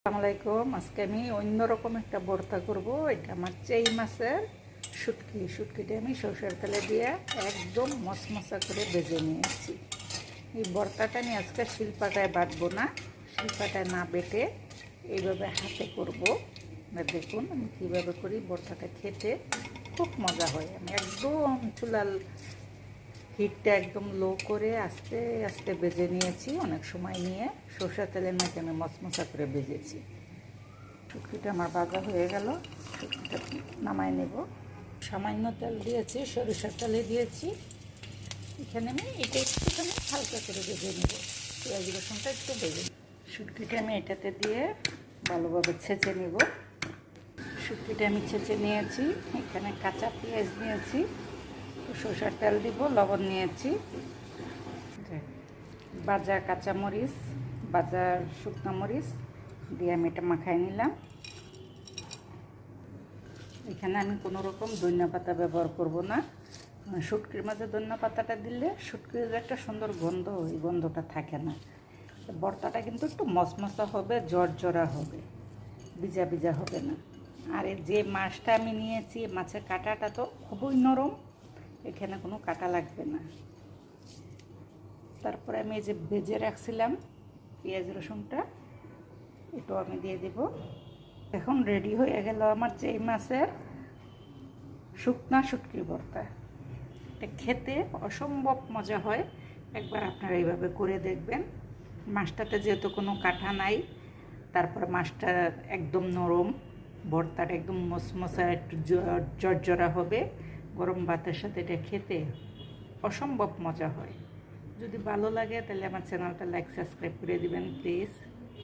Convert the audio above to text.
আসসালামু আলাইকুম। আজকে আমি অন্যরকম একটা ভর্তা করব। এটা আমার চেই মাছের শুটকিটা আমি সরষের তেলে দিয়ে একদম মশমশা করে ভেজে নিয়েছি। এই ভর্তাটা আমি আজকে শিলপাটায় বাটবো না, শিলপাটায় না বেটে এইভাবে হাতে করব। দেখুন আমি কীভাবে করি। ভর্তাটা খেতে খুব মজা হয়। আমি একদম চুলাল হিটটা একদম লো করে আস্তে আস্তে ভেজে নিয়েছি। অনেক সময় নিয়ে সরষের তেলের মধ্যে আমি মশমশা করে ভেজেছি। শুটকিটা আমার ভাজা হয়ে গেল। শুটকিটা নামাই নেব। সামান্য তেল দিয়েছি, সরিষার তেলে দিয়েছি। এখানে আমি এটা একটুখানি হালকা করে ভেজে নেব। পেঁয়াজ রসুনটা একটু ভেজে নেব। শুটকিটা আমি এটাতে দিয়ে ভালোভাবে ছেঁচে নেব। শুটকিটা আমি ছেঁচে নিয়েছি। এখানে কাঁচা পেঁয়াজ নিয়েছি, সরষের তেল দিব, লবণ নিয়েছি, ভাজা কাঁচামরিচ, ভাজা শুকনো মরিচ দিয়ে আমি এটা মাখাই নিলাম। এখানে আমি কোনো রকম ধনিয়া পাতা ব্যবহার করব না। শুটকির মাঝে ধনিয়া পাতাটা দিলে শুটকির একটা সুন্দর গন্ধ, এই গন্ধটা থাকে না। ভর্তাটা কিন্তু একটু মশমশা হবে, জর্জরা হবে, ভিজা ভিজা হবে না। আর যে মাছটা আমি নিয়েছি, মাছের কাঁটাটা তো খুবই নরম, এখানে কোনো কাঁটা লাগবে না। তারপরে আমি এই যে ভেজে রাখছিলাম পেঁয়াজ রসুনটা, এটাও আমি দিয়ে দেব। এখন রেডি হয়ে গেল আমার চেই মাছের শুকনা শুটকির ভর্তা। এটা খেতে অসম্ভব মজা হয়। একবার আপনারা এইভাবে করে দেখবেন। মাছটাতে যেহেতু কোনো কাঁটা নাই, তারপর মাছটা একদম নরম, ভর্তাটা একদম মশমশা একটু জর্জরা হবে। গরম ভাতের সাথে এটা খেতে অসম্ভব মজা হয়। যদি ভালো লাগে তাহলে আমার চ্যানেলটা লাইক সাবস্ক্রাইব করে দিবেন প্লিজ।